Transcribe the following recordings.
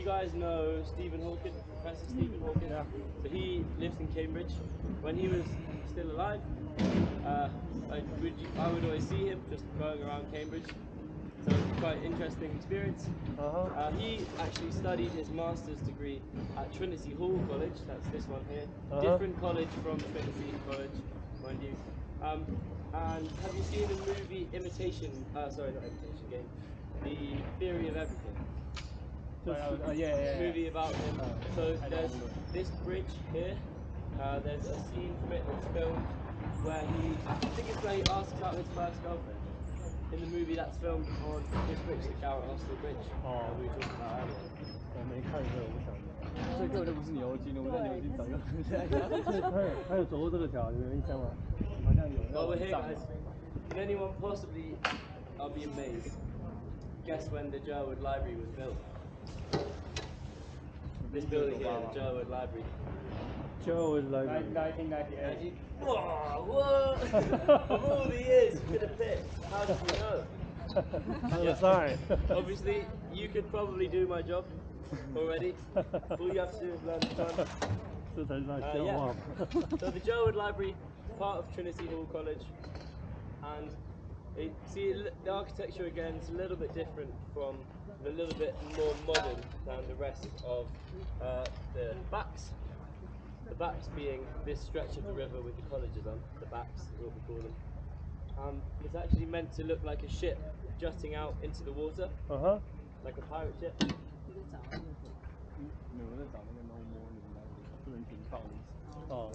you guys know Stephen Hawking, Professor Stephen Hawking? Yeah. So he lives in Cambridge. When he was still alive, I would always see him just going around Cambridge. So it's quite an interesting experience. He actually studied his master's degree at Trinity Hall College. That's this one here. Different college from Trinity College, mind you. And have you seen the movie Imitation? Sorry, not Imitation Game. The Theory of Everything. Yeah. Movie about him. So there's this bridge here. There's a scene from it that's filmed where I think it's where he asks out his first girlfriend. In the movie that's filmed on this bridge, the Garrett Hostel Bridge, that we were talking about earlier. 我没看，所以我不晓得。这根本就不是牛津的，我在牛津找一个。他有走过这个桥，你有印象吗？好像有。Well, we're here, guys. Can anyone possibly? I'll be amazed. Guess when the Jerwood Library was built? This building here, the Jerwood Library. Jerwood Library. 1998. Whoa! Of all the years you could have picked, how did you know? Yeah. Sorry. Obviously, you could probably do my job already. All you have to do is learn the time. So the Jerwood Library, part of Trinity Hall College, and the architecture again is a little bit different from, a little bit more modern than the rest of the backs. The backs being this stretch of the river with the colleges on. The backs is what we call them. It's actually meant to look like a ship jutting out into the water, like a pirate ship. Oh.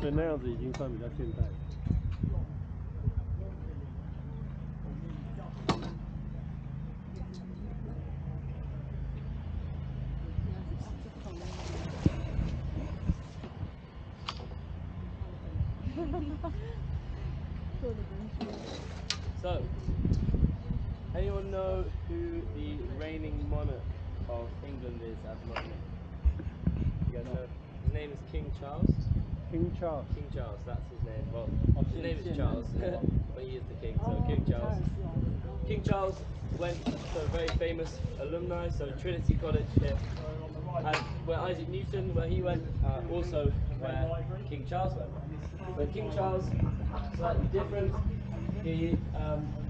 所以那样子已经算比较现代了。So, anyone know who the reigning monarch of England is at the moment? You guys know? His name is King Charles. King Charles. King Charles, that's his name. Well, his name is Charles, but he is the king. So King Charles. King Charles went to a very famous alumni, so Trinity College here, and where Isaac Newton, where he went, also where King Charles went. But King Charles, slightly different. He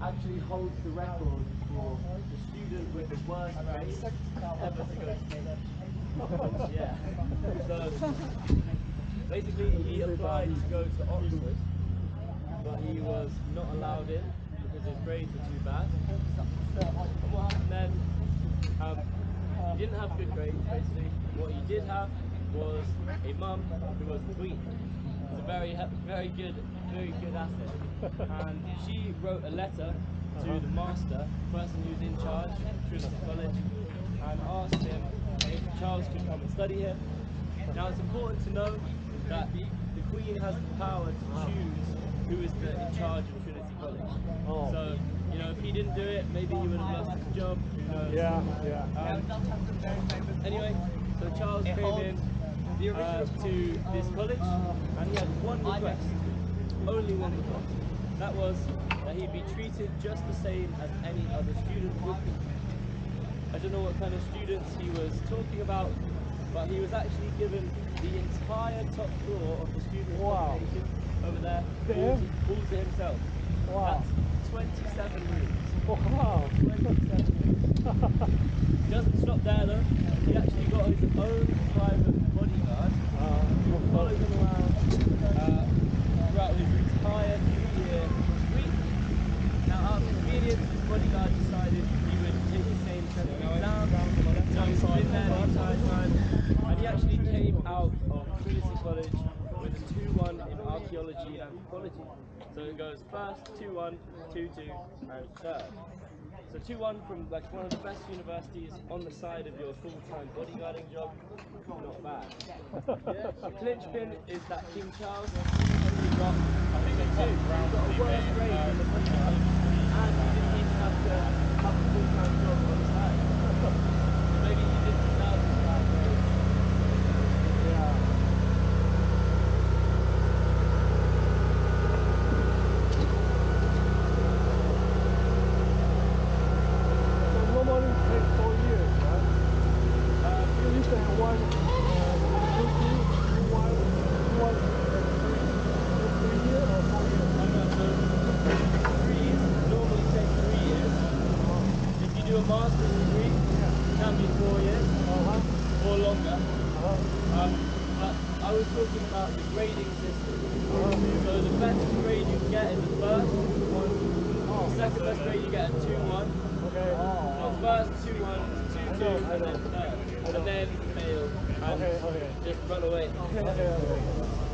actually holds the record for the student with the worst grades ever to go to Cambridge. Yeah. So basically, he applied to go to Oxford, but he was not allowed in because his grades were too bad. And what happened then? He didn't have good grades. Basically, what he did have was a mum who was the queen. It's a very good asset. And she wrote a letter to the master, the person who's in charge of Trinity College, and asked him if Charles could come and study here. Now it's important to know that the Queen has the power to choose who is in charge of Trinity College. So, you know, if he didn't do it, maybe he would have lost his job, who knows. Anyway, so Charles came in to this college, and he had one request, only one request. That was that he'd be treated just the same as any other student would be. I don't know what kind of students he was talking about, but he was actually given the entire top floor of the student accommodation over there, all to himself. Wow. That's 27 rooms. Wow. 27 rooms. He doesn't stop there though. He actually got his own private bodyguard who followed him around throughout his entire 2-year week. Now, out of convenience, his bodyguard decided he would take the same set of exams. So he's been there the entire time. And he actually came out of Trinity College with a 2-1 in archaeology and anthropology. So it goes first, 2-1, 2-2, and third. So 2-1 from like one of the best universities on the side of your full-time bodyguarding job, not bad. The clinch pin is that King Charles, he got, I think he got a worse grade than the bodyguard, and he didn't even have to have a full-time job on the side. Maybe he didn't deserve his bad grades. Yeah. I was talking about the grading system. So the best grade you get is the first one. The second best grade you get a 2-1. Okay. So first 2-1, 2-2, and then third. And then fail. And just run away. Okay.